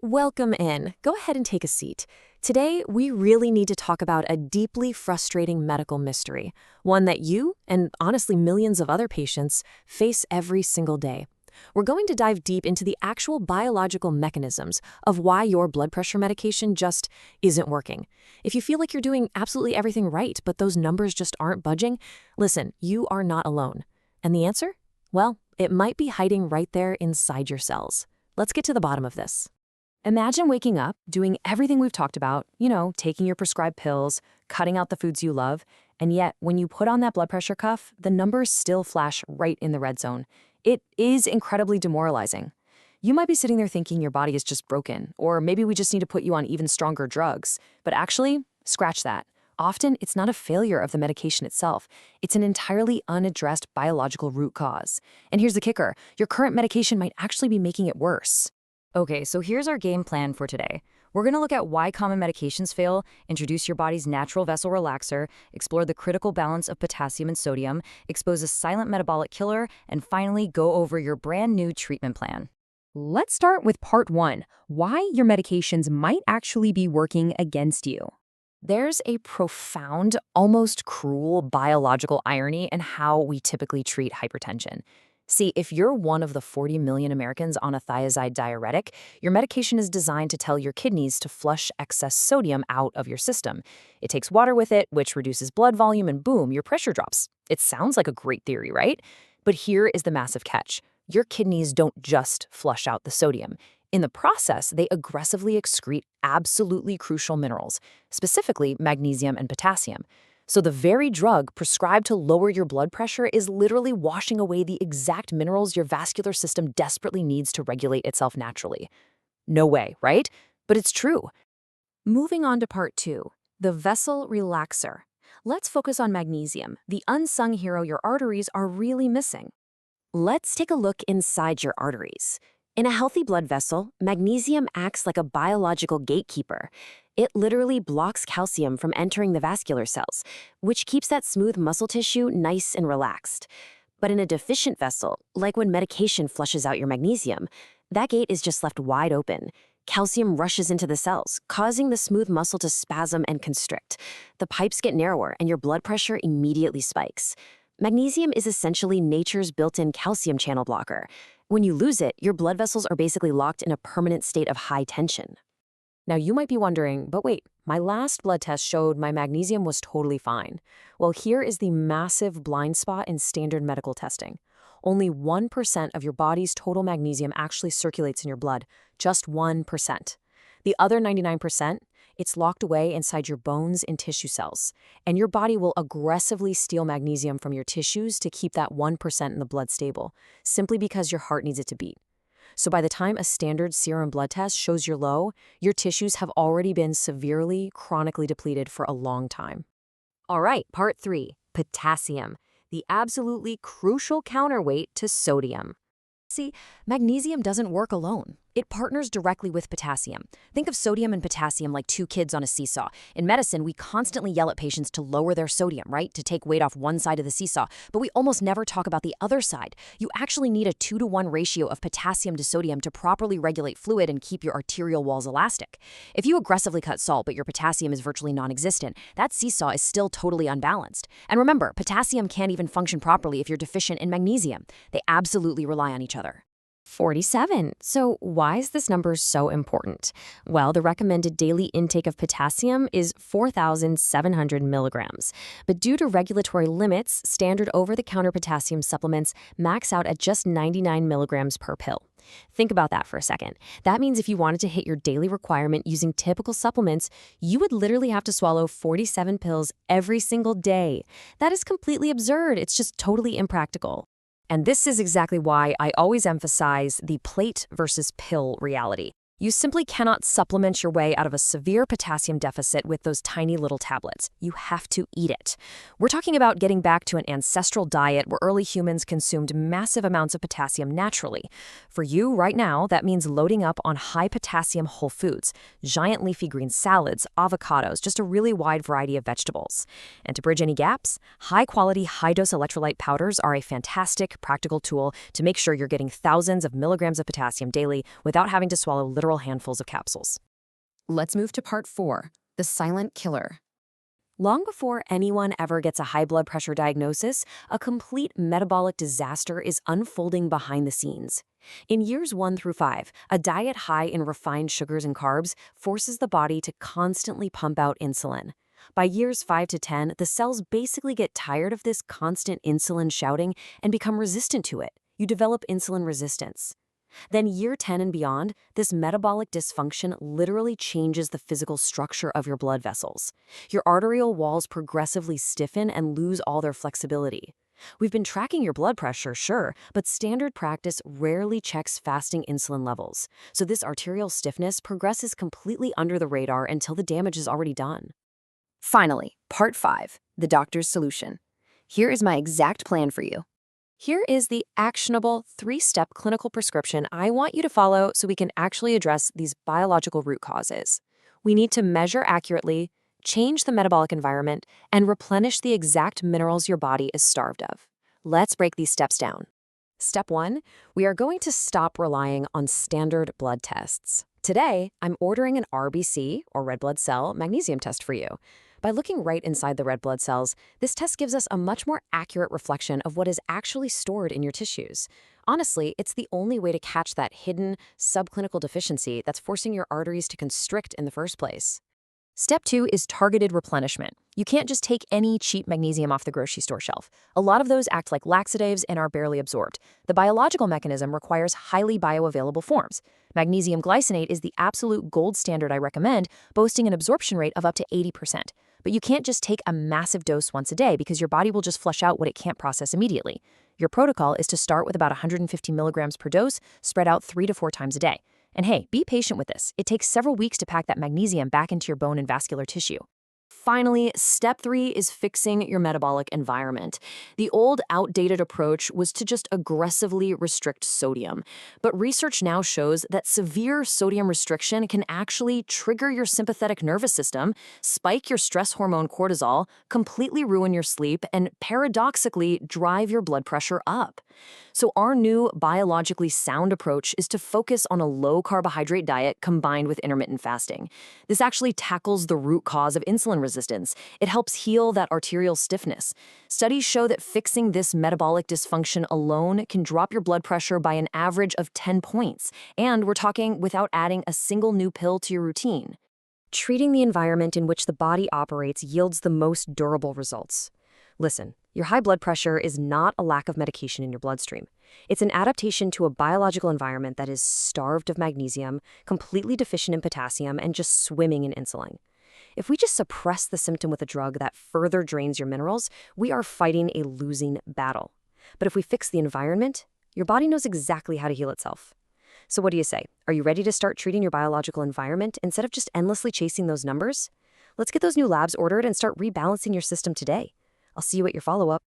Welcome in. Go ahead and take a seat. Today, we really need to talk about a deeply frustrating medical mystery, one that you, and honestly millions of other patients, face every single day. We're going to dive deep into the actual biological mechanisms of why your blood pressure medication just isn't working. If you feel like you're doing absolutely everything right, but those numbers just aren't budging, listen, you are not alone. And the answer? Well, it might be hiding right there inside your cells. Let's get to the bottom of this. Imagine waking up, doing everything we've talked about, taking your prescribed pills, cutting out the foods you love, and yet when you put on that blood pressure cuff, the numbers still flash right in the red zone. It is incredibly demoralizing. You might be sitting there thinking your body is just broken, or maybe we just need to put you on even stronger drugs. But actually, scratch that. Often, it's not a failure of the medication itself. It's an entirely unaddressed biological root cause. And here's the kicker. Your current medication might actually be making it worse. Okay, so here's our game plan for today. We're going to look at why common medications fail, introduce your body's natural vessel relaxer, explore the critical balance of potassium and sodium, expose a silent metabolic killer, and finally go over your brand new treatment plan. Let's start with part 1, why your medications might actually be working against you. There's a profound, almost cruel biological irony in how we typically treat hypertension. See, if you're one of the 40 million Americans on a thiazide diuretic, your medication is designed to tell your kidneys to flush excess sodium out of your system. It takes water with it, which reduces blood volume, and boom, your pressure drops. It sounds like a great theory, right? But here is the massive catch. Your kidneys don't just flush out the sodium. In the process, they aggressively excrete absolutely crucial minerals, specifically magnesium and potassium. So the very drug prescribed to lower your blood pressure is literally washing away the exact minerals your vascular system desperately needs to regulate itself naturally. No way, right? But it's true. Moving on to part 2, the vessel relaxer. Let's focus on magnesium, the unsung hero your arteries are really missing. Let's take a look inside your arteries. In a healthy blood vessel, magnesium acts like a biological gatekeeper. It literally blocks calcium from entering the vascular cells, which keeps that smooth muscle tissue nice and relaxed. But in a deficient vessel, like when medication flushes out your magnesium, that gate is just left wide open. Calcium rushes into the cells, causing the smooth muscle to spasm and constrict. The pipes get narrower and your blood pressure immediately spikes. Magnesium is essentially nature's built-in calcium channel blocker. When you lose it, your blood vessels are basically locked in a permanent state of high tension. Now, you might be wondering, but wait, my last blood test showed my magnesium was totally fine. Well, here is the massive blind spot in standard medical testing. Only 1% of your body's total magnesium actually circulates in your blood, just 1%. The other 99%, it's locked away inside your bones and tissue cells. And your body will aggressively steal magnesium from your tissues to keep that 1% in the blood stable, simply because your heart needs it to beat. So by the time a standard serum blood test shows you're low, your tissues have already been severely, chronically depleted for a long time. All right, part 3, potassium, the absolutely crucial counterweight to sodium. See, magnesium doesn't work alone. It partners directly with potassium. Think of sodium and potassium like two kids on a seesaw. In medicine, we constantly yell at patients to lower their sodium, right? To take weight off one side of the seesaw. But we almost never talk about the other side. You actually need a 2-to-1 ratio of potassium to sodium to properly regulate fluid and keep your arterial walls elastic. If you aggressively cut salt, but your potassium is virtually non-existent, that seesaw is still totally unbalanced. And remember, potassium can't even function properly if you're deficient in magnesium. They absolutely rely on each other. 47. So why is this number so important? Well, the recommended daily intake of potassium is 4,700 milligrams. But due to regulatory limits, standard over-the-counter potassium supplements max out at just 99 milligrams per pill. Think about that for a second. That means if you wanted to hit your daily requirement using typical supplements, you would literally have to swallow 47 pills every single day. That is completely absurd. It's just totally impractical. And this is exactly why I always emphasize the plate versus pill reality. You simply cannot supplement your way out of a severe potassium deficit with those tiny little tablets. You have to eat it. We're talking about getting back to an ancestral diet where early humans consumed massive amounts of potassium naturally. For you, right now, that means loading up on high potassium whole foods, giant leafy green salads, avocados, just a really wide variety of vegetables. And to bridge any gaps, high-quality, high-dose electrolyte powders are a fantastic, practical tool to make sure you're getting thousands of milligrams of potassium daily without having to swallow literal literal handfuls of capsules. Let's move to part 4, the silent killer. Long before anyone ever gets a high blood pressure diagnosis, a complete metabolic disaster is unfolding behind the scenes. In years 1 through 5, a diet high in refined sugars and carbs forces the body to constantly pump out insulin. By years 5 to 10, the cells basically get tired of this constant insulin shouting and become resistant to it. You develop insulin resistance. Then year 10 and beyond, this metabolic dysfunction literally changes the physical structure of your blood vessels. Your arterial walls progressively stiffen and lose all their flexibility. We've been tracking your blood pressure, sure, but standard practice rarely checks fasting insulin levels. So this arterial stiffness progresses completely under the radar until the damage is already done. Finally, part 5, the doctor's solution. Here is my exact plan for you. Here is the actionable 3-step clinical prescription I want you to follow so we can actually address these biological root causes. We need to measure accurately, change the metabolic environment, and replenish the exact minerals your body is starved of. Let's break these steps down. Step 1, we are going to stop relying on standard blood tests. Today, I'm ordering an RBC, or red blood cell, magnesium test for you. By looking right inside the red blood cells, this test gives us a much more accurate reflection of what is actually stored in your tissues. Honestly, it's the only way to catch that hidden, subclinical deficiency that's forcing your arteries to constrict in the first place. Step 2 is targeted replenishment. You can't just take any cheap magnesium off the grocery store shelf. A lot of those act like laxatives and are barely absorbed. The biological mechanism requires highly bioavailable forms. Magnesium glycinate is the absolute gold standard I recommend, boasting an absorption rate of up to 80%. But you can't just take a massive dose once a day because your body will just flush out what it can't process immediately. Your protocol is to start with about 150 milligrams per dose, spread out 3 to 4 times a day. And hey, be patient with this. It takes several weeks to pack that magnesium back into your bone and vascular tissue. Finally, step 3 is fixing your metabolic environment. The old, outdated approach was to just aggressively restrict sodium. But research now shows that severe sodium restriction can actually trigger your sympathetic nervous system, spike your stress hormone cortisol, completely ruin your sleep, and paradoxically drive your blood pressure up. So our new biologically sound approach is to focus on a low-carbohydrate diet combined with intermittent fasting. This actually tackles the root cause of insulin resistance. It helps heal that arterial stiffness. Studies show that fixing this metabolic dysfunction alone can drop your blood pressure by an average of 10 points. And we're talking without adding a single new pill to your routine. Treating the environment in which the body operates yields the most durable results. Listen, your high blood pressure is not a lack of medication in your bloodstream. It's an adaptation to a biological environment that is starved of magnesium, completely deficient in potassium, and just swimming in insulin. If we just suppress the symptom with a drug that further drains your minerals, we are fighting a losing battle. But if we fix the environment, your body knows exactly how to heal itself. So what do you say? Are you ready to start treating your biological environment instead of just endlessly chasing those numbers? Let's get those new labs ordered and start rebalancing your system today. I'll see you at your follow-up.